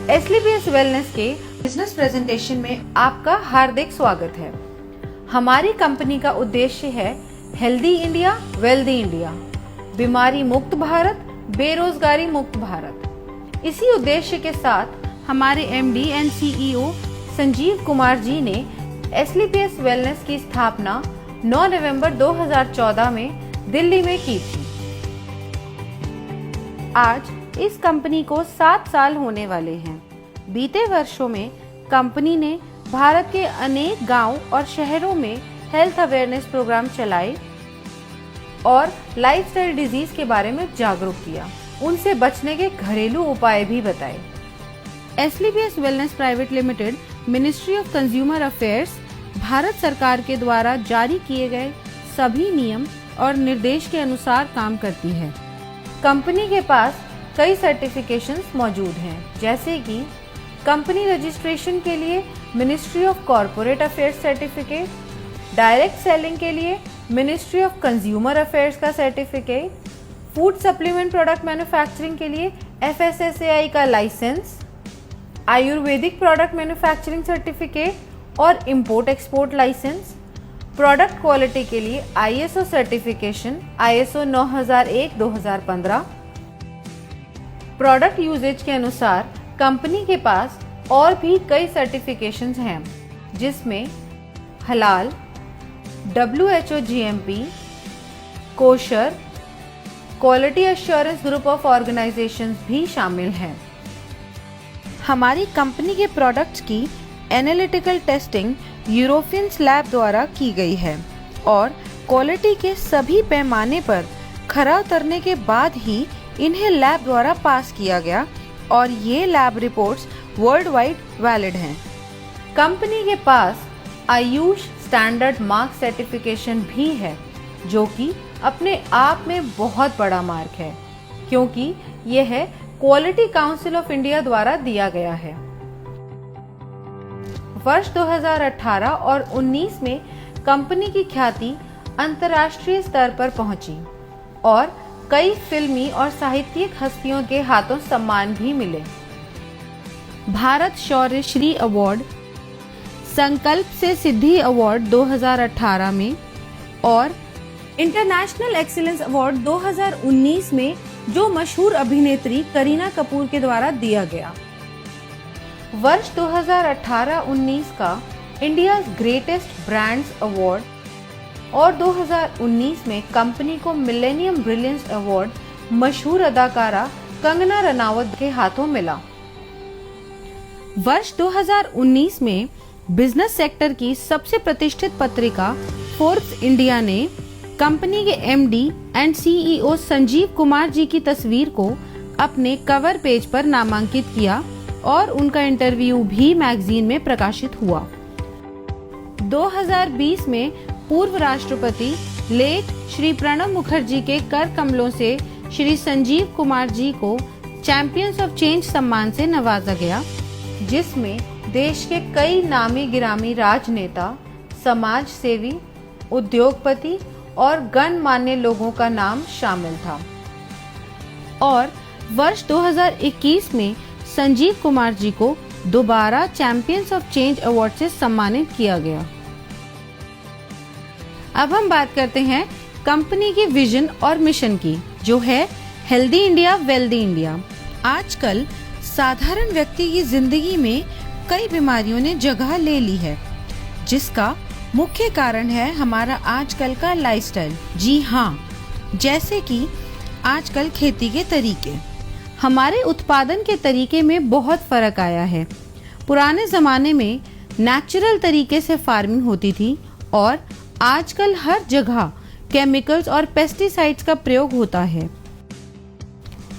एसलीपीएस wellness के business presentation में आपका हार्दिक स्वागत है। हमारी कंपनी का उद्देश्य है हेल्दी इंडिया, वेल्दी इंडिया, बीमारी मुक्त भारत, बेरोजगारी मुक्त भारत। इसी उद्देश्य के साथ हमारे MD and CEO Sanjeev Kumar ji ने एसलीपीएस वेलनेस की स्थापना 9 नवंबर 2014 में दिल्ली में की थी। आज इस कंपनी को 7 साल होने वाले हैं। बीते वर्षों में कंपनी ने भारत के अनेक गांव और शहरों में हेल्थ अवेयरनेस प्रोग्राम चलाए और लाइफस्टाइल डिजीज के बारे में जागरूक किया, उनसे बचने के घरेलू उपाय भी बताए। SLPS wellness private limited ministry of consumer affairs Bharat सरकार के द्वारा जारी किए गए सभी नियम और निर्देश के अनुसार काम करती है। कंपनी के पास कई सर्टिफिकेशंस मौजूद हैं, जैसे कि कंपनी रजिस्ट्रेशन के लिए ministry of corporate affairs certificate, direct selling के लिए मिनिस्ट्री ऑफ कंज्यूमर अफेयर्स का certificate, food supplement product manufacturing के लिए FSSAI का licence, Ayurvedic product manufacturing certificate और import export licence, product quality के लिए ISO certification ISO 9001-2015। Product usage के अनुसार कंपनी के पास और भी कई सर्टिफिकेशंस हैं, जिसमें हलाल, WHO GMP, kosher, quality assurance group of organisations भी शामिल हैं। हमारी कंपनी के प्रोडक्ट्स की एनालिटिकल टेस्टिंग यूरोपियन लैब द्वारा की गई है और क्वालिटी के सभी पैमाने पर खरा उतरने के बाद ही इन्हें लैब द्वारा पास किया गया और ये lab reports world wide valid हैं। कंपनी के पास आयुष स्टैंडर्ड मार्क सर्टिफिकेशन भी है, जो कि अपने आप में बहुत बड़ा मार्क है, क्योंकि यह क्वालिटी काउंसिल ऑफ इंडिया द्वारा दिया गया है। वर्ष 2018 और 19 में कंपनी की ख्याति अंतर्राष्ट्रीय स्तर पर पहुंची और कई फिल्मी और साहित्यिक हस्तियों के हाथों सम्मान भी मिले। भारत शौर्य श्री अवार्ड, संकल्प से सिद्धि अवार्ड 2018 में और इंटरनेशनल एक्सीलेंस अवार्ड 2019 में जो मशहूर अभिनेत्री करीना कपूर के द्वारा दिया गया। वर्ष 2018-19 का इंडिया ग्रेटेस्ट ब्रांड्स अवार्ड और 2019 में कंपनी को मिलेनियम ब्रिलियंस अवार्ड मशहूर अदाकारा कंगना रनावत के हाथों मिला। वर्ष 2019 में बिजनेस सेक्टर की सबसे प्रतिष्ठित पत्रिका फोर्ब्स इंडिया ने कंपनी के MD and CEO Sanjeev Kumar ji की तस्वीर को अपने कवर पेज पर नामांकित किया और उनका इंटरव्यू भी मैगजीन में प्रकाशित हुआ। 2020 में पूर्व राष्ट्रपति लेट श्री प्रणब मुखर्जी के कर कमलों से श्री संजीव कुमार जी को चैंपियंस ऑफ चेंज सम्मान से नवाजा गया, जिसमें देश के कई नामी गिरामी राजनेता, समाज सेवी, उद्योगपति और गणमान्य लोगों का नाम शामिल था। और वर्ष 2021 में संजीव कुमार जी को दोबारा चैंपियंस ऑफ चेंज अवार्ड से सम्मानित किया गया। अब हम बात करते हैं कंपनी की विजन और मिशन की, जो है हेल्दी इंडिया, वेल्दी इंडिया। आजकल साधारण व्यक्ति की जिंदगी में कई बीमारियों ने जगह ले ली है, जिसका मुख्य कारण है हमारा आजकल का लाइफस्टाइल। जी हाँ, जैसे कि आजकल खेती के तरीके, हमारे उत्पादन के तरीके में बहुत फर्क आया है। पुराने जमाने में नेचुरल तरीके से फार्मिंग होती थी और आजकल हर जगह केमिकल्स और पेस्टिसाइड्स का प्रयोग होता है।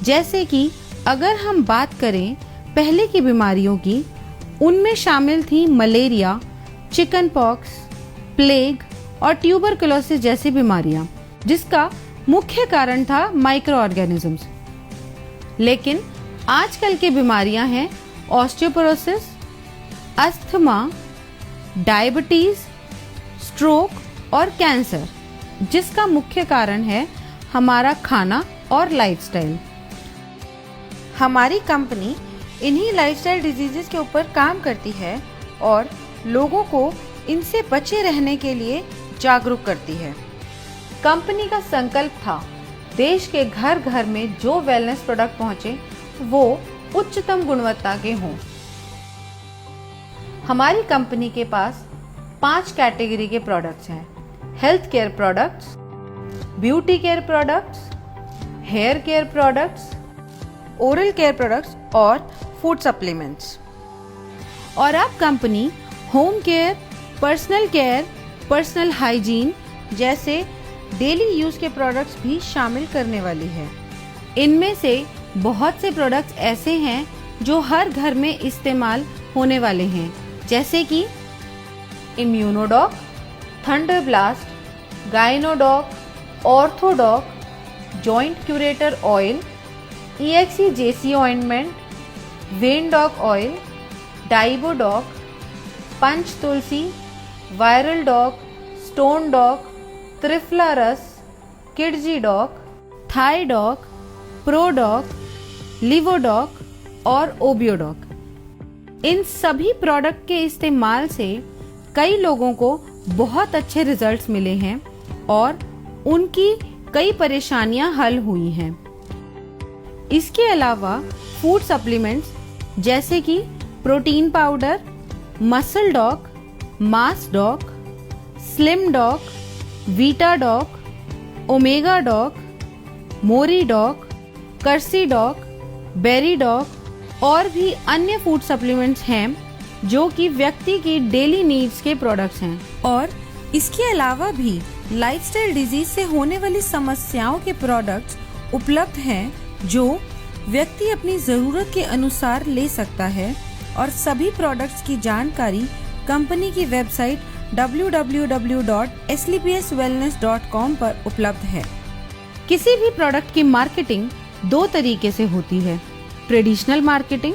जैसे कि अगर हम बात करें पहले की बीमारियों की, उनमें शामिल थी मलेरिया, चिकन पॉक्स, प्लेग और ट्यूबरकुलोसिस जैसी बीमारियां, जिसका मुख्य कारण था माइक्रो ऑर्गेनिजम्स। लेकिन आजकल की बीमारियां हैं ऑस्टियोपोरोसिस, अस्थमा, डायबिटीज, स्ट्रोक और कैंसर, जिसका मुख्य कारण है हमारा खाना और लाइफस्टाइल। हमारी कंपनी इन्हीं लाइफस्टाइल डिजीजेस के ऊपर काम करती है और लोगों को इनसे बचे रहने के लिए जागरूक करती है। कंपनी का संकल्प था देश के घर घर में जो वेलनेस प्रोडक्ट पहुंचे वो उच्चतम गुणवत्ता के हों। हमारी कंपनी के पास 5 कैटेगरी के प्रोडक्ट्स हैं: health care products, beauty care products, hair care products, oral care products और फूड सप्लीमेंट्स। और अब company home care, personal care, personal hygiene जैसे डेली यूज के प्रोडक्ट्स भी शामिल करने वाली है। इनमें से बहुत से प्रोडक्ट्स ऐसे हैं जो हर घर में इस्तेमाल होने वाले हैं, जैसे कि Immunodoc, Thunder Blast, Gynodoc, Orthodoc, Joint Curator oil, EXE-JC ointment, Vendoc oil, Dibodoc, Panch Tulsi, Viral Doc, Stone Doc, Triphala Ras, Kidzy Doc, Thai Doc, Prodoc, Livodoc और ओबियोडॉक। इन सभी प्रोडक्ट के इस्तेमाल से कई लोगों को बहुत अच्छे रिजल्ट्स मिले हैं और उनकी कई परेशानियां हल हुई हैं। इसके अलावा फूड सप्लीमेंट्स जैसे कि protein powder, Muscle Doc, Mass Doc, Slim Doc, Vita Doc, Omega Doc, Mori Doc, Kursi Doc, Berry Doc और भी अन्य फूड सप्लीमेंट्स हैं जो कि व्यक्ति की डेली नीड्स के प्रोडक्ट्स हैं। और इसके अलावा भी लाइफस्टाइल डिजीज से होने वाली समस्याओं के प्रोडक्ट्स उपलब्ध हैं जो व्यक्ति अपनी जरूरत के अनुसार ले सकता है। और सभी प्रोडक्ट्स की जानकारी कंपनी की वेबसाइट www.slpswellness.com पर उपलब्ध है। किसी भी प्रोडक्ट की मार्केटिंग 2 तरीके से होती है: ट्रेडिशनल मार्केटिंग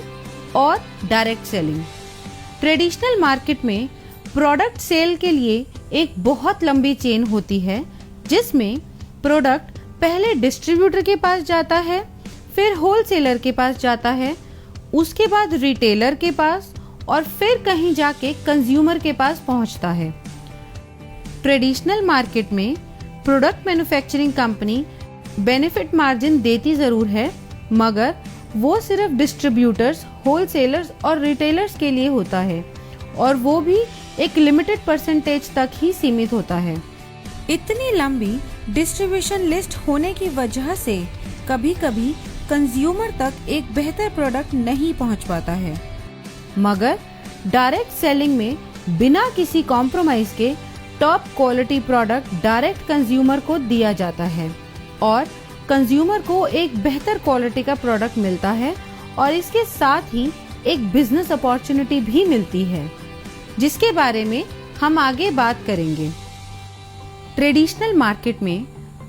और डायरेक्ट सेलिंग। ट्रेडिशनल मार्केट में प्रोडक्ट सेल के लिए एक बहुत लंबी चेन होती है, जिसमें प्रोडक्ट पहले डिस्ट्रीब्यूटर के पास जाता है, फिर होलसेलर के पास जाता है, उसके बाद रिटेलर के पास और फिर कहीं जाके कंज्यूमर के पास पहुंचता है। ट्रेडिशनल मार्केट में product manufacturing company benefit margin देती जरूर है, मगर वो सिर्फ डिस्ट्रीब्यूटर्स, होलसेलर्स और रिटेलर्स के लिए होता है और वो भी एक लिमिटेड परसेंटेज तक ही सीमित होता है। इतनी लंबी डिस्ट्रीब्यूशन लिस्ट होने की वजह से कभी-कभी कंज्यूमर तक एक बेहतर प्रोडक्ट नहीं पहुंच पाता है। मगर डायरेक्ट सेलिंग में बिना किसी कॉम्प्रोमाइज के top quality product direct consumer को दिया जाता है और कंज्यूमर को एक बेहतर क्वालिटी का प्रोडक्ट मिलता है और इसके साथ ही एक बिजनेस अपॉर्चुनिटी भी मिलती है, जिसके बारे में हम आगे बात करेंगे। ट्रेडिशनल मार्केट में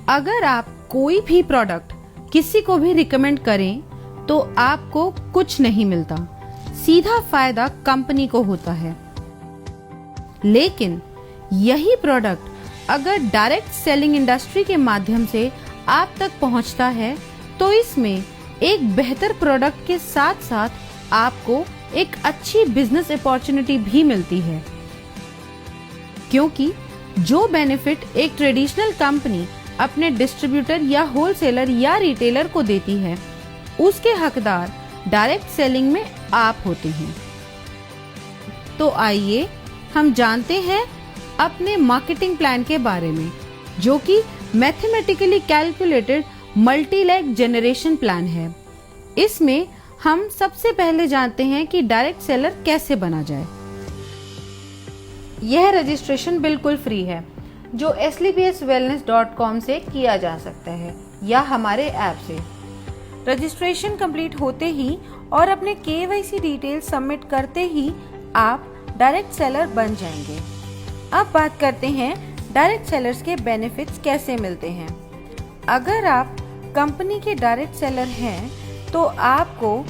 अगर आप कोई भी प्रोडक्ट किसी को भी रिकमेंड करें तो आपको कुछ नहीं मिलता, सीधा फायदा कंपनी को होता है। लेकिन यही प्रोडक्ट अगर डायरेक्ट सेलिंग इंडस्ट्री के माध्यम से आप तक पहुंचता है तो इसमें एक बेहतर प्रोडक्ट के साथ साथ आपको एक अच्छी बिजनेस अपॉर्चुनिटी भी मिलती है, क्योंकि जो बेनिफिट एक ट्रेडिशनल कंपनी अपने डिस्ट्रीब्यूटर या होलसेलर या रिटेलर को देती है, उसके हकदार डायरेक्ट सेलिंग में आप होते हैं। तो आइए हम जानते हैं अपने मार्केटिंग प्लान के बारे में, जो कि mathematically calculated multi leg generation plan है। इसमें हम सबसे पहले जानते हैं कि डायरेक्ट सेलर कैसे बना जाए। यह रजिस्ट्रेशन बिल्कुल फ्री है, जो slpswellness.com से किया जा सकता है या हमारे ऐप से। रजिस्ट्रेशन कंप्लीट होते ही और अपने KYC डिटेल सबमिट करते ही आप डायरेक्ट सेलर बन जाएंगे। अब बात करते हैं डायरेक्ट सेलर्स के बेनिफिट्स कैसे मिलते हैं। अगर आप कंपनी के डायरेक्ट सेलर हैं तो आपको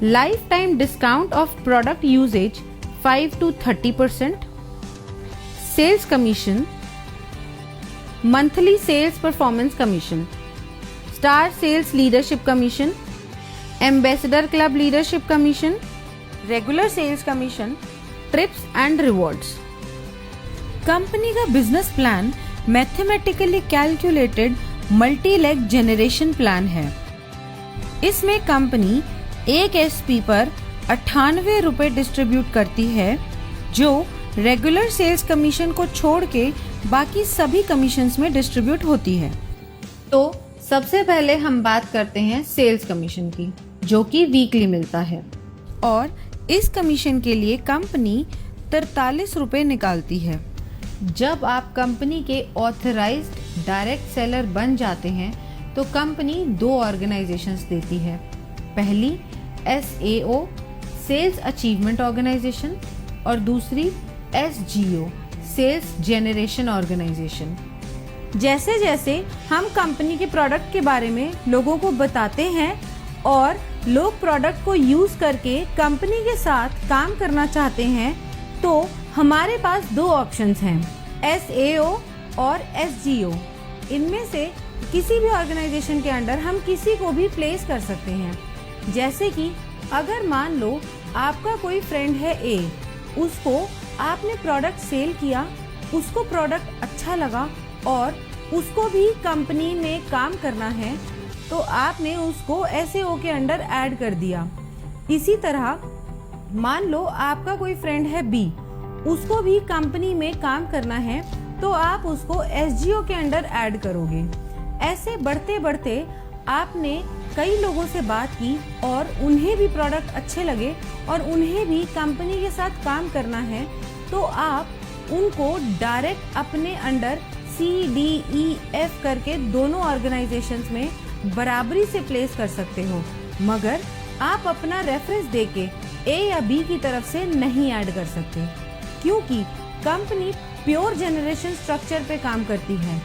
life time discount of product usage 5 to 30%, sales commission, monthly sales performance commission, star sales leadership commission, ambassador club leadership commission, regular sales commission, trips and rewards. Company का business plan mathematically calculated multi leg generation plan है। इसमें company एक SP पर 98 रुपए distribute करती है, जो regular sales commission को छोड़ के बाकी सभी कमीशंस में डिस्ट्रीब्यूट होती है। तो सबसे पहले हम बात करते हैं सेल्स कमीशन की, जो कि वीकली मिलता है, और इस कमीशन के लिए कंपनी 43 रुपए निकालती है। जब आप कंपनी के ऑथराइज्ड डायरेक्ट सेलर बन जाते हैं तो कंपनी 2 ऑर्गेनाइजेशंस देती है। पहली SAO सेल्स अचीवमेंट ऑर्गेनाइजेशन और दूसरी SGO सेल्स जेनरेशन ऑर्गेनाइजेशन। जैसे जैसे हम कंपनी के प्रोडक्ट के बारे में लोगों को बताते हैं और लोग प्रोडक्ट को यूज करके कंपनी के साथ काम करना चाहते हैं, तो हमारे पास 2 ऑप्शंस हैं, SAO और SGO। इनमें से किसी भी ऑर्गेनाइजेशन के अंडर हम किसी को भी प्लेस कर सकते हैं। जैसे कि अगर मान लो आपका कोई फ्रेंड है A, उसको आपने प्रोडक्ट सेल किया, उसको प्रोडक्ट अच्छा लगा और उसको भी कंपनी में काम करना है, तो आपने उसको SAO के अंडर ऐड कर दिया। इसी तरह मान लो आपका कोई फ्रेंड है B, उसको भी कंपनी में काम करना है, तो आप उसको SGO के अंडर ऐड करोगे। ऐसे बढ़ते बढ़ते आपने कई लोगों से बात की और उन्हें भी प्रोडक्ट अच्छे लगे और उन्हें भी कंपनी के साथ काम करना है, तो आप उनको डायरेक्ट अपने अंडर CDEF करके दोनों ऑर्गेनाइजेशंस में बराबरी से प्लेस कर सकते हो, मगर आप अपना रेफरेंस देके A या B की तरफ से नहीं ऐड कर सकते, क्योंकि कंपनी प्योर जनरेशन स्ट्रक्चर पे काम करती है।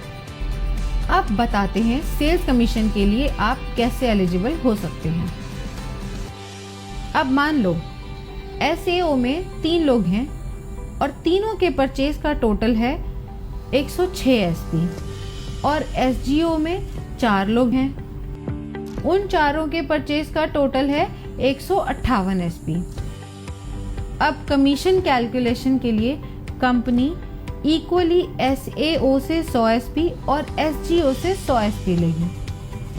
अब बताते हैं सेल्स कमीशन के लिए आप कैसे एलिजिबल हो सकते हैं। अब मान लो SAO में 3 लोग हैं और तीनों के परचेज का टोटल है 106 SP, और SGO में 4 लोग हैं, उन चारों के परचेज का टोटल है 158 SP। अब कमीशन कैलकुलेशन के लिए कंपनी इक्वली SAO से 100 SP और SGO से 100 SP लेगी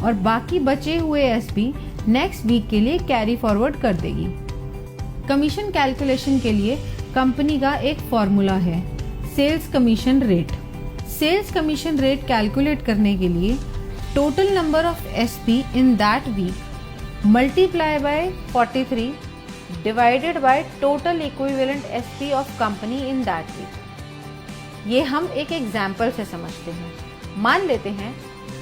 और बाकी बचे हुए SP नेक्स्ट वीक के लिए कैरी फॉरवर्ड कर देगी। कमीशन कैलकुलेशन के लिए कंपनी का एक फॉर्मूला है, sales commission rate. Sales commission rate calculate करने के लिए total number of SP in that week multiply by 43 divided by total equivalent SP of company in that week. ये हम एक एग्जाम्पल से समझते हैं। मान लेते हैं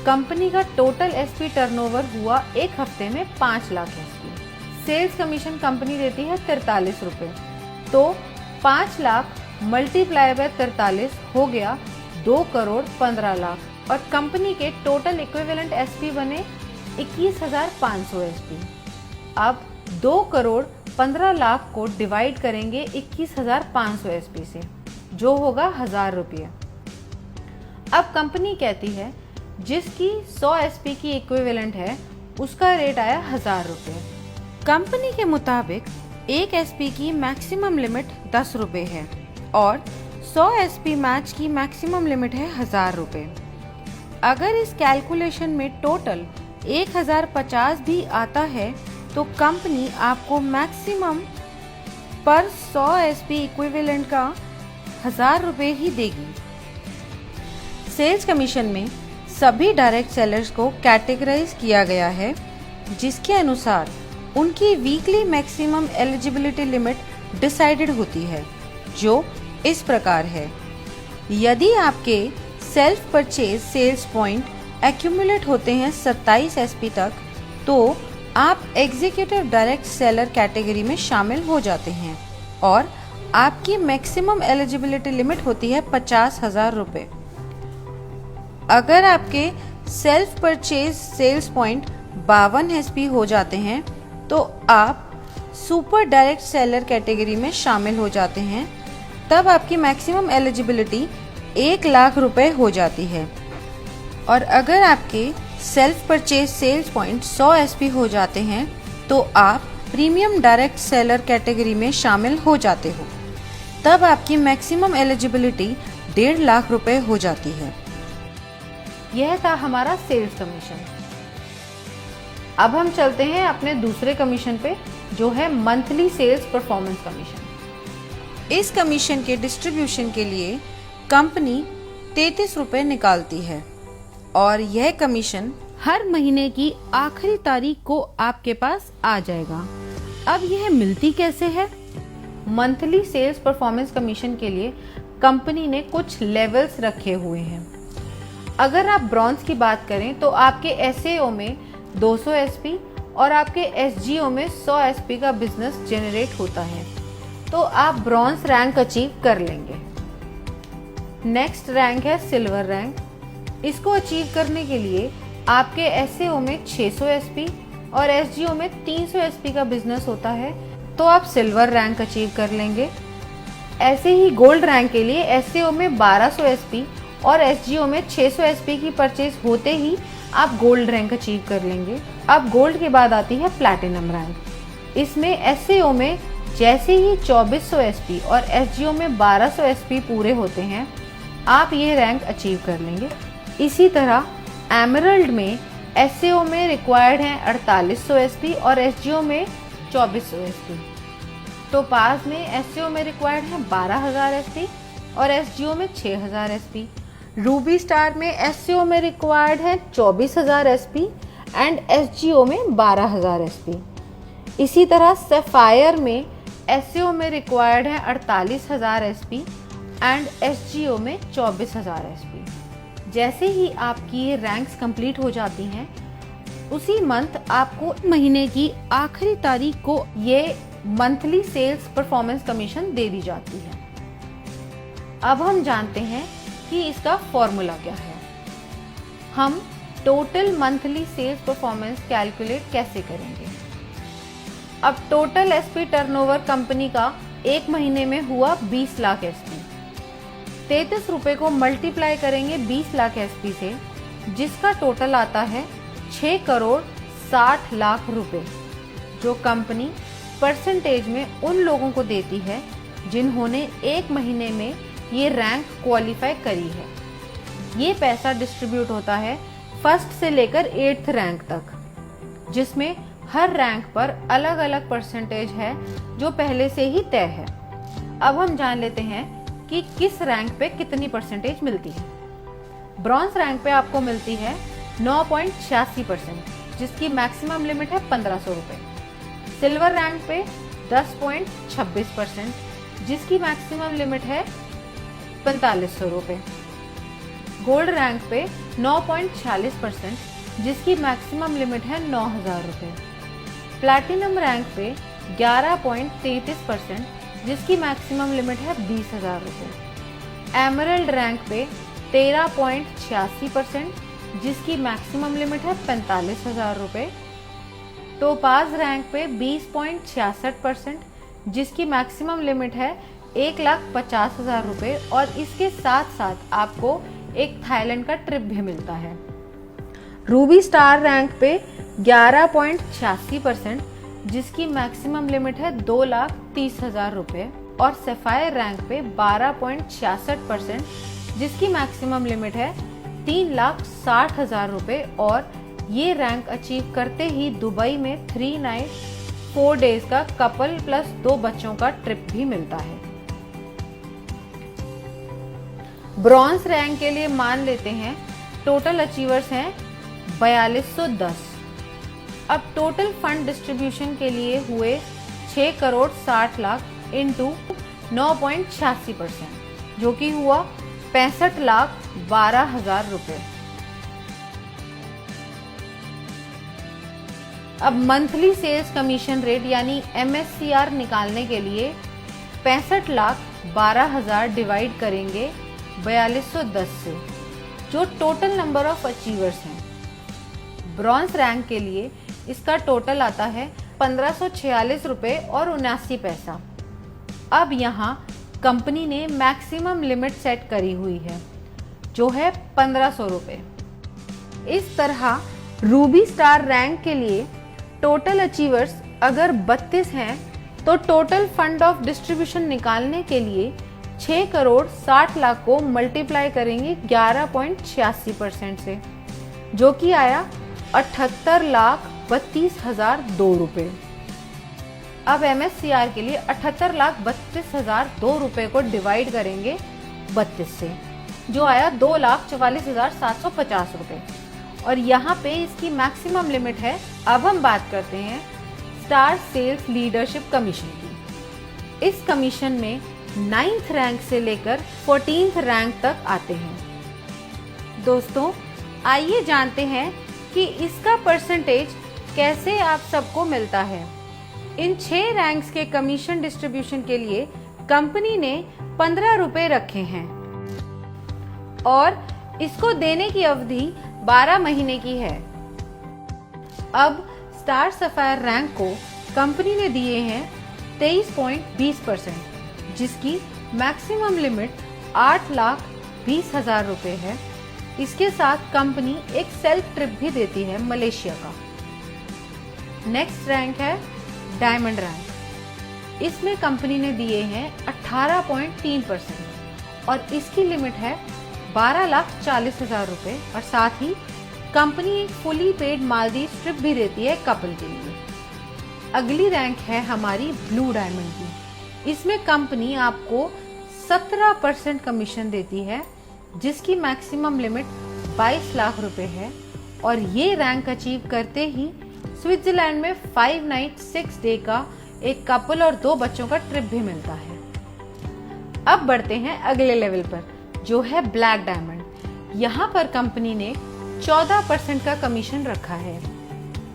कंपनी का टोटल SP टर्नओवर हुआ एक हफ्ते में 5 lakh SP। Sales commission company देती है 43 रुपए, तो 5 लाख मल्टीप्लाई बाय 43 हो गया 2 करोड़ 15 लाख और कंपनी के टोटल इक्विवेलेंट SP बने 21,500 SP। अब 2 करोड़ 15 लाख को डिवाइड करेंगे 21,500 SP से, जो होगा 1000 रुपये। अब कंपनी कहती है जिसकी 100 SP की इक्विवेलेंट है उसका रेट आया 1000 रुपये। कंपनी के मुताबिक एक SP की मैक्सिमम लिमिट 10 रुपये है और 100 SP मैच की मैक्सिमम लिमिट है 1000 रुपये। अगर इस कैलकुलेशन में टोटल 1050 भी आता है तो कंपनी आपको मैक्सिमम पर 100 SP इक्विवेलेंट का 1000 रुपये ही देगी। सेल्स कमीशन में सभी डायरेक्ट सेलर्स को कैटेगराइज किया गया है, जिसके अनुसार उनकी weekly maximum eligibility limit decided होती है, जो इस प्रकार है। यदि आपके self purchase sales point accumulate होते हैं 27 SP तक, तो आप एग्जीक्यूटिव डायरेक्ट सेलर कैटेगरी में शामिल हो जाते हैं और आपकी मैक्सिमम एलिजिबिलिटी लिमिट होती है 50,000 रुपये। अगर आपके self purchase sales point 52 SP हो जाते हैं तो आप सुपर डायरेक्ट सेलर कैटेगरी में शामिल हो जाते हैं। तब आपकी मैक्सिमम एलिजिबिलिटी 1 लाख रुपए हो जाती है। और अगर आपके self purchase sales point 100 SP हो जाते हैं तो आप प्रीमियम डायरेक्ट सेलर कैटेगरी में शामिल हो जाते हो। तब आपकी मैक्सिमम एलिजिबिलिटी 1.5 लाख रुपए हो जाती है। यह था हमारा सेल्स कमीशन। अब हम चलते हैं अपने दूसरे कमीशन पे, जो है मंथली सेल्स परफॉर्मेंस कमीशन। इस कमीशन के डिस्ट्रीब्यूशन के लिए कंपनी 33 रुपए निकालती है और यह कमीशन हर महीने की आखिरी तारीख को आपके पास आ जाएगा। अब यह मिलती कैसे है? मंथली सेल्स परफॉर्मेंस कमीशन के लिए कंपनी ने कुछ लेवल्स रखे हुए हैं। अगर आप ब्रॉन्ज की बात करें तो आपके एसएओ में 200 एसपी और आपके एसजीओ में 100 एसपी का बिजनेस जनरेट होता है, तो आप ब्रॉन्ज रैंक अचीव कर लेंगे। नेक्स्ट रैंक है सिल्वर रैंक। इसको अचीव करने के लिए आपके एसएओ में 600 एसपी और एसजीओ में 300 एसपी का बिजनेस होता है, तो आप सिल्वर रैंक अचीव कर लेंगे। ऐसे ही गोल्ड रैंक के लिए एसएओ में 1200 एसपी और एसजीओ में 600 एसपी की परचेज होते ही आप गोल्ड रैंक अचीव कर लेंगे। अब गोल्ड के बाद आती है प्लैटिनम रैंक। इसमें एसएओ में जैसे ही 2400 एसपी और एसजीओ में 1200 एसपी पूरे होते हैं, आप ये रैंक अचीव कर लेंगे। इसी तरह एमरल्ड में एसएओ में रिक्वायर्ड है 4800 एसपी और एसजीओ में 2400 एसपी। टोपाज में एसएओ में रिक्वायर्ड है 12000 एसपी और एसजीओ में 6000 एसपी। रूबी स्टार में एसएओ में रिक्वायर्ड है 24000 एसपी एंड एसजीओ में 12000 एसपी। इसी तरह सैफायर में एसएओ में रिक्वायर्ड है 48000 एसपी एंड एसजीओ में 24000 एसपी। जैसे ही आपकी ये रैंक्स कंप्लीट हो जाती हैं, उसी मंथ आपको महीने की आखिरी तारीख को ये मंथली सेल्स परफॉर्मेंस कमीशन दे दी जाती है। अब हम जानते हैं कि इसका फॉर्मूला क्या है। हम total monthly sales performance calculate कैसे करेंगे? अब टोटल एसपी टर्नओवर कंपनी का एक महीने में हुआ 20 लाख एसपी। 33 रुपए को मल्टीप्लाई करेंगे 20 लाख एसपी से, जिसका टोटल आता है 6 करोड़ 60 लाख रुपए, जो कंपनी परसेंटेज में उन लोगों को देती है जिन्होंने एक महीने में ये रैंक क्वालिफाई करी है। ये पैसा डिस्ट्रीब्यूट होता है फर्स्ट से लेकर 8th रैंक तक, जिसमें हर रैंक पर अलग अलग परसेंटेज है जो पहले से ही तय है। अब हम जान लेते हैं कि किस रैंक पे कितनी परसेंटेज मिलती है। ब्रॉन्ज रैंक पे आपको मिलती है 9.86%, जिसकी मैक्सिमम लिमिट है 1500 रुपए। सिल्वर रैंक पे 10.26%, जिसकी मैक्सिमम लिमिट है 4500 रुपए। गोल्ड रैंक पे 9.46%, जिसकी मैक्सिमम लिमिट है 9000 रुपए। प्लैटिनम रैंक पे 11.33%, जिसकी मैक्सिमम लिमिट है 20000 रुपए। एमरल्ड रैंक पे 13.86%, जिसकी मैक्सिमम लिमिट है 45000 रुपए। टोपाज रैंक पे 20.66%, जिसकी मैक्सिमम लिमिट है 1,50,000 रुपए और इसके साथ साथ आपको एक थाईलैंड का ट्रिप भी मिलता है। रूबी स्टार रैंक पे 11.86%, जिसकी मैक्सिमम लिमिट है 2,30,000 रुपए और सैफायर रैंक पे 12.66%, जिसकी मैक्सिमम लिमिट है 3,60,000 रुपए और ये रैंक अचीव करते ही दुबई में 3 नाइट 4 डेज का कपल प्लस 2 बच्चों का ट्रिप भी मिलता है। ब्रॉन्ज रैंक के लिए मान लेते हैं टोटल अचीवर्स हैं 4210। अब टोटल फंड डिस्ट्रीब्यूशन के लिए हुए 6 करोड़ 60 लाख इंटू 9.86%, जो कि हुआ 65,12,000 रुपए। अब मंथली सेल्स कमीशन रेट यानी MSCR निकालने के लिए 65,12,000 डिवाइड करेंगे 4210 से, जो टोटल नंबर ऑफ अचीवर्स हैं। ब्रॉन्ज रैंक के लिए इसका टोटल आता है 1546 रुपए और 79 पैसा। अब यहाँ कंपनी ने मैक्सिमम लिमिट सेट करी हुई है, जो है 1500 रुपए। इस तरह रूबी स्टार रैंक के लिए टोटल अचीवर्स अगर 32 हैं तो टोटल फंड ऑफ डिस्ट्रीब्यूशन निकालने के लिए 6 करोड़ 60 लाख को मल्टीप्लाई करेंगे 11.86% से, जो कि आया 78,32,002 रुपये। अब MSCR के लिए 78,32,002 रुपये को डिवाइड करेंगे 32 से, जो आया 2,44,750 रुपये। और यहाँ पे इसकी मैक्सिमम लिमिट है। अब हम बात करते हैं स्टार सेल्स लीडरशिप कमीशन की। इस कमीशन में 9th रैंक से लेकर 14th रैंक तक आते हैं। दोस्तों, आइए जानते हैं कि इसका परसेंटेज कैसे आप सबको मिलता है। इन 6 रैंक्स के कमीशन डिस्ट्रीब्यूशन के लिए कंपनी ने 15 रुपए रखे हैं और इसको देने की अवधि 12 महीने की है। अब स्टार सफायर रैंक को कंपनी ने दिए हैं 23.20%, जिसकी मैक्सिमम लिमिट 8,20,000 रुपए है। इसके साथ कंपनी एक सेल्फ ट्रिप भी देती है मलेशिया का। नेक्स्ट रैंक है डायमंड रैंक। इसमें कंपनी ने दिए हैं 18.3% और इसकी लिमिट है 12,40,000 रुपए। और साथ ही कंपनी एक फुली पेड मालदीव ट्रिप भी देती है कपल के लिए। अगली रैंक है हमारी ब्लू डायमंड की। इसमें कंपनी आपको 17% कमीशन देती है, जिसकी मैक्सिमम लिमिट 22 लाख रुपए है। और ये रैंक अचीव करते ही स्विट्जरलैंड में 5 नाइट 6 डे का एक कपल और 2 बच्चों का ट्रिप भी मिलता है। अब बढ़ते हैं अगले लेवल पर, जो है ब्लैक डायमंड। यहाँ पर कंपनी ने 14% का कमीशन रखा है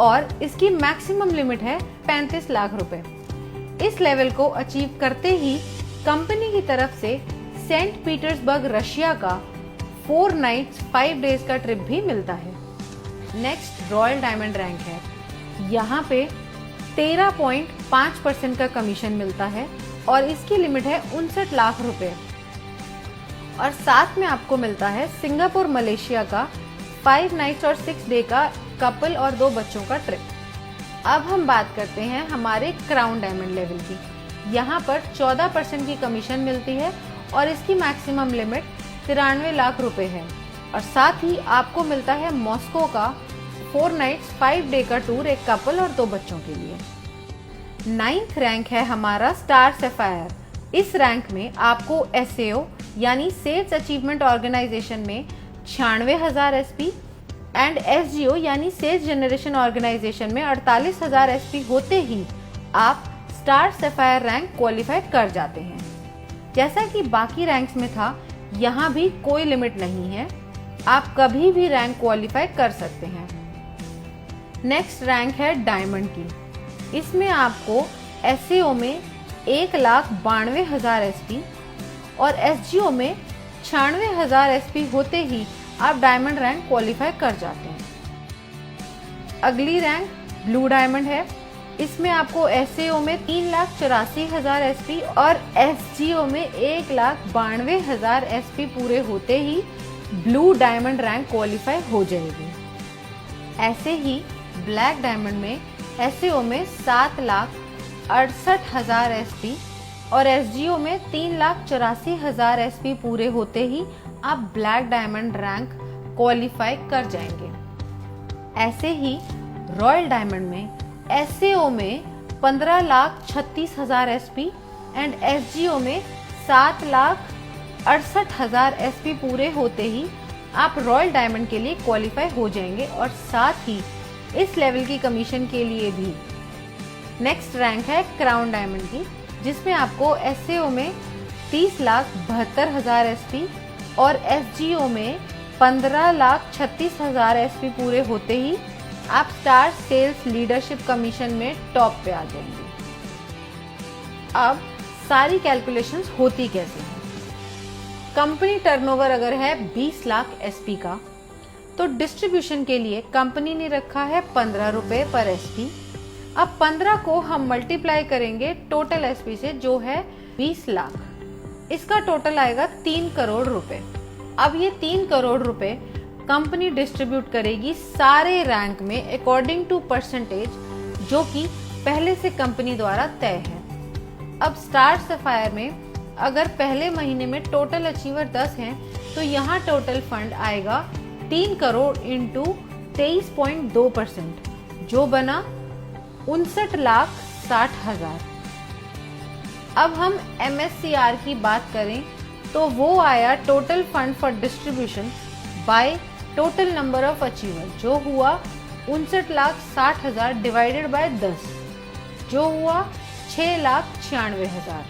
और इसकी मैक्सिमम लिमिट है 35 लाख रुपए। इस लेवल को अचीव करते ही कंपनी की तरफ से सेंट पीटर्सबर्ग रशिया का 4 नाइट्स 5 डेज का ट्रिप भी मिलता है। नेक्स्ट रॉयल डायमंड रैंक है। यहाँ पे 13.5% का कमीशन मिलता है और इसकी लिमिट है 59 लाख रुपए। और साथ में आपको मिलता है सिंगापुर मलेशिया का 5 नाइट्स और 6 डे का कपल और 2 बच्चों का ट्रिप। अब हम बात करते हैं हमारे क्राउन डायमंड लेवल की। यहाँ पर 14% की कमीशन मिलती है और इसकी मैक्सिमम लिमिट 93 लाख रुपए है। और साथ ही आपको मिलता है मॉस्को का 4 नाइट्स 5 डे का टूर एक कपल और 2 बच्चों के लिए। 9th रैंक है हमारा स्टार सफायर। इस रैंक में आपको SAO यानी सेल्स अचीवमेंट ऑर्गेनाइजेशन में 96,000 SP एंड SGO यानी सेल्स जनरेशन ऑर्गेनाइजेशन में 48,000 SP होते ही आप स्टार सफायर रैंक क्वालिफाई कर जाते हैं। जैसा कि बाकी रैंक्स में था, यहाँ भी कोई लिमिट नहीं है, आप कभी भी रैंक क्वालिफाई कर सकते हैं। नेक्स्ट रैंक है डायमंड की। इसमें आपको SAO में 1,92,000 SP और SGO में 96,000 SP होते ही आप डायमंड रैंक क्वालिफाई कर जाते हैं। अगली रैंक ब्लू डायमंड है। इसमें आपको SAO में 3,84,000 SP और SGO में 1,92,000 SP पूरे होते ही ब्लू डायमंड रैंक क्वालिफाई हो जाएगी। ऐसे ही ब्लैक डायमंड में SAO में 7,68,000 SP और SGO में 3,84,000 SP पूरे होते ही आप ब्लैक डायमंड रैंक क्वालिफाई कर जाएंगे। ऐसे ही रॉयल डायमंड में SAO में 15,36,000 SP एंड SGO में 7,68,000 SP पूरे होते ही आप रॉयल डायमंड के लिए क्वालिफाई हो जाएंगे और साथ ही इस लेवल की कमीशन के लिए भी। नेक्स्ट रैंक है क्राउन डायमंड की, जिसमें आपको SAO में 30,72,000 SP और SGO में 15,36,000 SP पूरे होते ही आप स्टार सेल्स लीडरशिप कमीशन में टॉप पे आ जाएंगे। अब सारी कैलकुलेशंस होती कैसे हैं। कंपनी टर्नओवर अगर है 20 लाख SP का, तो डिस्ट्रीब्यूशन के लिए कंपनी ने रखा है 15 रुपए पर SP। अब 15 को हम मल्टीप्लाई करेंगे टोटल SP से, जो है 20 लाख। इसका टोटल आएगा 3 करोड़ रुपए। अब ये 3 करोड़ रुपए कंपनी डिस्ट्रीब्यूट करेगी सारे रैंक में अकॉर्डिंग टू परसेंटेज, जो कि पहले से कंपनी द्वारा तय है। अब स्टार सफायर में अगर पहले महीने में टोटल अचीवर 10 हैं तो यहाँ टोटल फंड आएगा 3 करोड़ इंटू 23.2%, जो बना 59,60,000। अब हम MSCR की बात करें तो वो आया total fund for distribution by total number of achiever, जो हुआ 59,60,000 डिवाइडेड बाय 10, जो हुआ 6,96,000।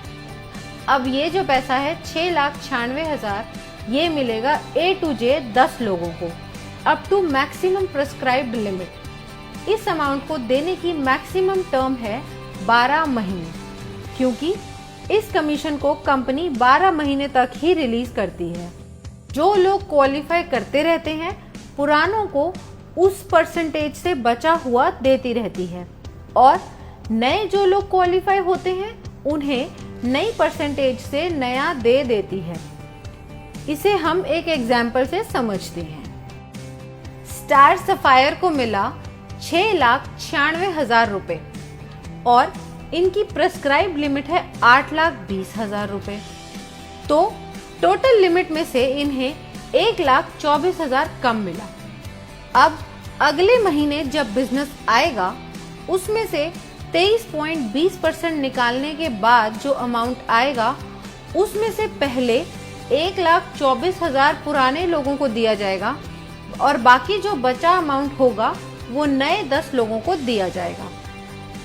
अब ये जो पैसा है 6,96,000 ये मिलेगा A to J 10 लोगों को up to maximum prescribed limit. इस अमाउंट को देने की मैक्सिमम टर्म है 12 महीने, क्योंकि इस कमीशन को कंपनी 12 महीने तक ही रिलीज करती है। जो लोग क्वालिफाई करते रहते हैं पुरानों को उस परसेंटेज से बचा हुआ देती रहती है, और नए जो लोग क्वालिफाई होते हैं उन्हें नई परसेंटेज से नया दे देती है। इसे हम एक एग्जाम्पल से समझते हैं। स्टार सफायर को मिला 6,96,000 रुपए और इनकी प्रेस्क्राइब लिमिट है 8,20,000 रुपए, तो टोटल लिमिट में से इन्हें 1,24,000 कम मिला। अब अगले महीने जब बिजनेस आएगा उसमें से 23.20% निकालने के बाद जो अमाउंट आएगा उसमें से पहले 1,24,000 पुराने लोगों को दिया जाएगा और बाकी जो बचा अमाउंट होगा वो नए 10 लोगों को दिया जाएगा।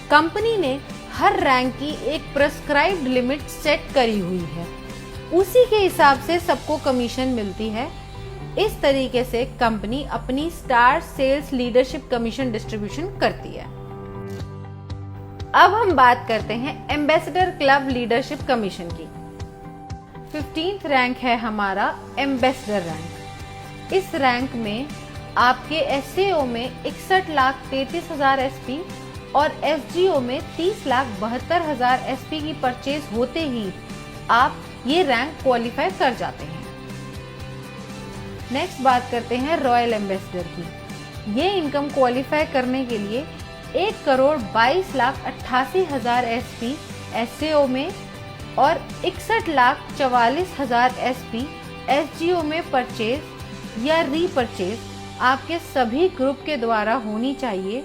कंपनी ने हर रैंक की एक प्रेस्क्राइब्ड लिमिट सेट करी हुई है, उसी के हिसाब से सबको कमीशन मिलती है। इस तरीके से कंपनी अपनी star sales leadership commission distribution करती है। अब हम बात करते हैं एम्बेसडर क्लब लीडरशिप कमीशन की। 15th रैंक है हमारा एम्बेसडर रैंक। इस रैंक में आपके SAO में 61,33,000 SP और SGO में 30,72,000 SP की परचेज होते ही आप ये रैंक क्वालिफाई कर जाते हैं। नेक्स्ट बात करते हैं रॉयल एम्बेसडर की। ये इनकम क्वालिफाई करने के लिए 1,22,88,000 SP SAO में और 61,44,000 SP SGO में परचेज या रीपरचेज आपके सभी ग्रुप के द्वारा होनी चाहिए,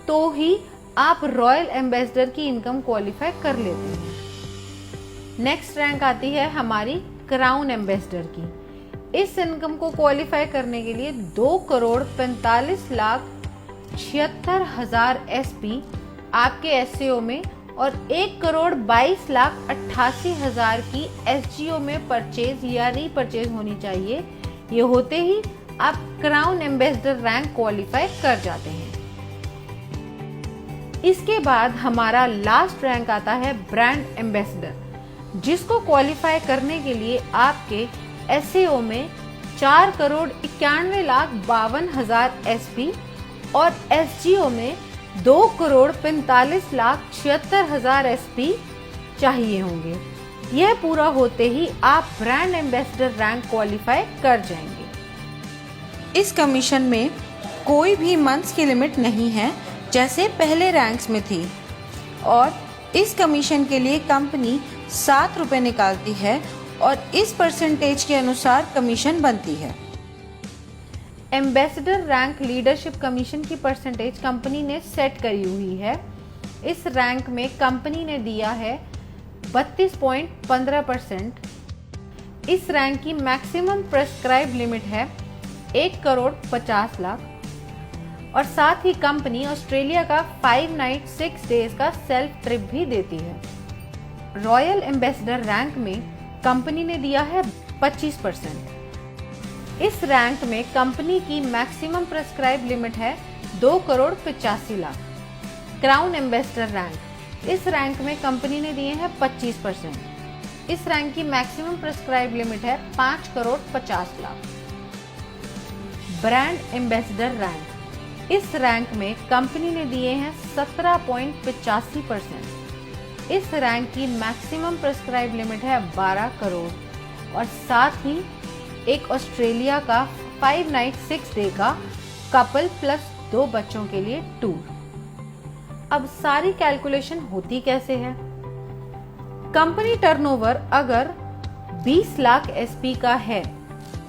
तो ही आप रॉयल एम्बेसडर की इनकम क्वालिफाई कर लेते हैं। नेक्स्ट रैंक आती है हमारी क्राउन एम्बेसडर की। इस इनकम को क्वालिफाई करने के लिए 2,45,76,000 SP आपके SAO में और 1,22,88,000 की SGO में परचेज या रीपरचेज होनी चाहिए। ये होते ही आप क्राउन एम्बेसडर रैंक क्वालिफाई कर जाते हैं। इसके बाद हमारा लास्ट रैंक आता है ब्रांड एम्बेसडर, जिसको क्वालिफाई करने के लिए आपके SAO में 4,91,52,000 SP और SGO में 2,45,76,000 SP चाहिए होंगे। यह पूरा होते ही आप ब्रांड एम्बेसडर रैंक क्वालिफाई कर जाएंगे। इस कमीशन में कोई भी मंथ्स की लिमिट नहीं है जैसे पहले रैंक्स में थी, और इस कमीशन के लिए कंपनी 7 रुपये निकालती है और इस परसेंटेज के अनुसार कमीशन बनती है। एम्बेसडर रैंक लीडरशिप कमीशन की परसेंटेज कंपनी ने सेट करी हुई है। इस रैंक में कंपनी ने दिया है 32.15%। इस रैंक की मैक्सिमम प्रेस्क्राइब लिमिट है 1,50,00,000 और साथ ही कंपनी ऑस्ट्रेलिया का 5 नाइट 6 डेज का सेल्फ ट्रिप भी देती है। रॉयल एम्बेसडर रैंक में कंपनी ने दिया है 25%। इस रैंक में कंपनी की मैक्सिमम प्रेस्क्राइब लिमिट है 2,85,00,000। क्राउन एम्बेसडर रैंक, इस रैंक में कंपनी ने दिए हैं 25%। इस रैंक की मैक्सिमम प्रेस्क्राइब लिमिट है 5,50,00,000। ब्रांड एम्बेसडर रैंक, इस रैंक में कंपनी ने दिए हैं 17.85%। इस रैंक की मैक्सिमम प्रेस्क्राइब लिमिट है 12 करोड़ और साथ ही एक ऑस्ट्रेलिया का 5 नाइट 6 डे का कपल प्लस 2 बच्चों के लिए टूर। अब सारी कैलकुलेशन होती कैसे है? कंपनी टर्नओवर अगर 20 लाख एसपी का है,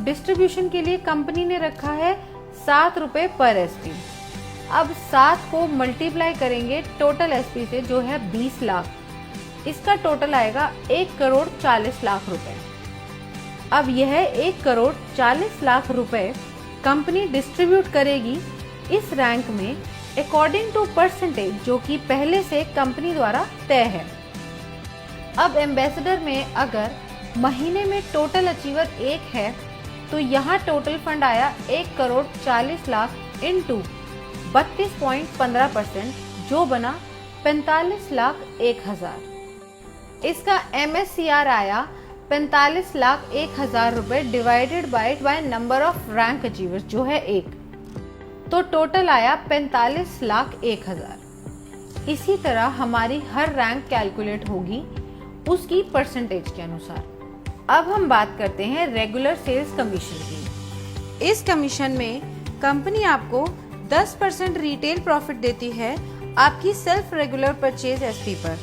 डिस्ट्रीब्यूशन के लिए कंपनी ने रखा है 7 रुपए पर एसपी। अब 7 को मल्टीप्लाई करेंगे टोटल एसपी से जो है 20 लाख, इसका टोटल आएगा 1 करोड़ 40 लाख रुपए। अब यह 1 करोड़ 40 लाख रुपए कंपनी डिस्ट्रीब्यूट करेगी इस रैंक में अकॉर्डिंग टू परसेंटेज जो कि पहले से कंपनी द्वारा तय है। अब एम्बेसडर में अगर महीने में टोटल अचीवर 1 है तो यहाँ टोटल फंड आया 1 करोड़ 40 लाख इंटू 32.15% जो बना 45 लाख 1,000। इसका MSCR आया 45 लाख 1,000 रुपए divided by number of rank achievers जो है 1, तो टोटल आया 45 लाख 1,000। इसी तरह हमारी हर रैंक कैलकुलेट होगी उसकी परसेंटेज के अनुसार। अब हम बात करते हैं रेगुलर सेल्स कमीशन की। इस कमीशन में कंपनी आपको 10% रिटेल प्रॉफिट देती है आपकी सेल्फ रेगुलर परचेज एसपी पर।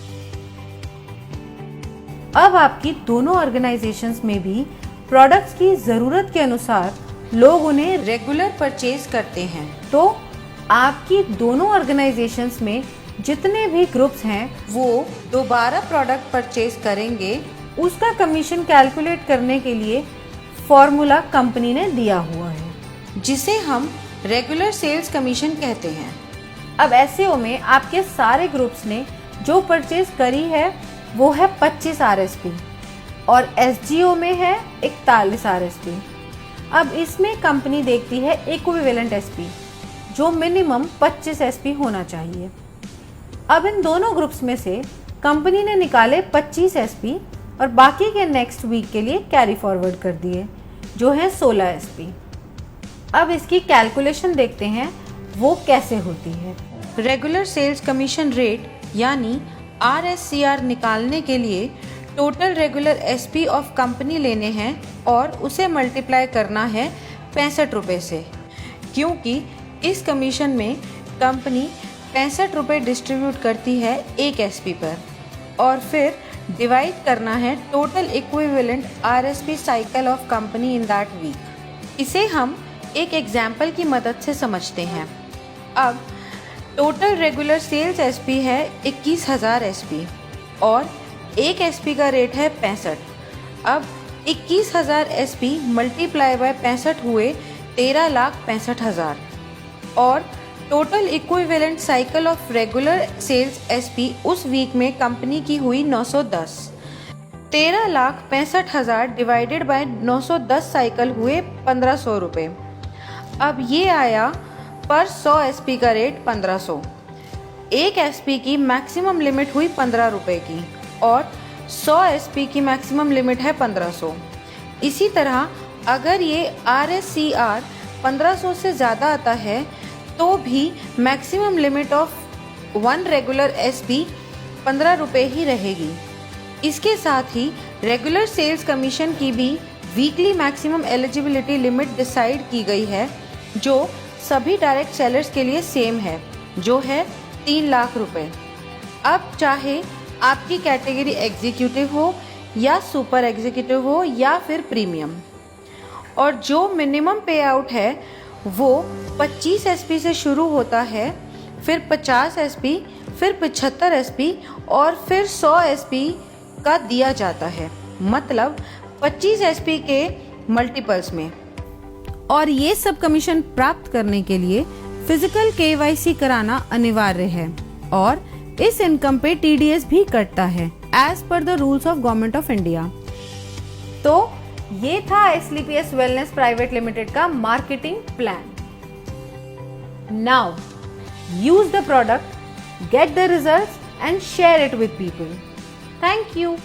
अब आपकी दोनों ऑर्गेनाइजेशंस में भी प्रोडक्ट्स की जरूरत के अनुसार लोग उन्हें रेगुलर परचेज करते हैं, तो आपकी दोनों ऑर्गेनाइजेशंस में जितने भी ग्रुप्स हैं वो दोबारा प्रोडक्ट परचेज करेंगे, उसका कमीशन कैलकुलेट करने के लिए फॉर्मूला कंपनी ने दिया हुआ है जिसे हम रेगुलर सेल्स कमीशन कहते हैं। अब एसईओ में आपके सारे ग्रुप्स ने जो परचेज करी है वो है 25 आरएसपी और एसजीओ में है 41 आरएसपी। अब इसमें कंपनी देखती है इक्विवेलेंट एसपी जो मिनिमम 25 एसपी होना चाहिए। अब इन दोनों ग्रुप्स में से कंपनी ने निकाले 25 एसपी और बाकी के नेक्स्ट वीक के लिए कैरी फॉरवर्ड कर दिए जो है 16 एसपी। अब इसकी कैलकुलेशन देखते हैं वो कैसे होती है। रेगुलर सेल्स कमीशन रेट यानी RSCR निकालने के लिए total regular SP of company लेने हैं और उसे मल्टीप्लाई करना है 65 रुपये से, क्योंकि इस कमीशन में कंपनी 65 रुपये डिस्ट्रीब्यूट करती है एक एसपी पर और फिर डिवाइड करना है total equivalent RSP cycle of company in that week. इसे हम एक एग्जाम्पल की मदद से समझते हैं। अब टोटल रेगुलर सेल्स एसपी है 21,000 एसपी और एक एसपी का रेट है 65। अब 21,000 एसपी मल्टीप्लाई बाय 65 हुए 13,65,000 और total equivalent cycle of regular sales SP उस वीक में कंपनी की हुई 910। 13,65,000 डिवाइडेड बाय 910 साइकिल हुए 1,500 रुपये। अब ये आया पर 100 एसपी का रेट 1,500। एक एसपी की मैक्सिमम लिमिट हुई 15 रुपये की और 100 एसपी की मैक्सिमम लिमिट है 1,500। इसी तरह अगर ये RSCR 1,500 से ज़्यादा आता है तो भी maximum limit of 1 regular SP 15 रुपये ही रहेगी। इसके साथ ही रेगुलर सेल्स कमीशन की भी weekly maximum eligibility limit decide की गई है जो सभी डायरेक्ट सेलर्स के लिए सेम है जो है 3 लाख रुपए। अब चाहे आपकी कैटेगरी एग्जीक्यूटिव हो या सुपर एग्जीक्यूटिव हो या फिर प्रीमियम, और जो मिनिमम पे आउट है वो 25 एसपी से शुरू होता है, फिर 50 एसपी, फिर 75 एसपी और फिर 100 एसपी का दिया जाता है, मतलब 25 एसपी के मल्टीपल्स में। और ये सब कमीशन प्राप्त करने के लिए फिजिकल KYC कराना अनिवार्य है और इस इनकम पे TDS भी कटता है as per the rules of government of India. तो ये था SLPS वेलनेस प्राइवेट लिमिटेड का marketing plan. Now use the product, get the results and share it with people. Thank you.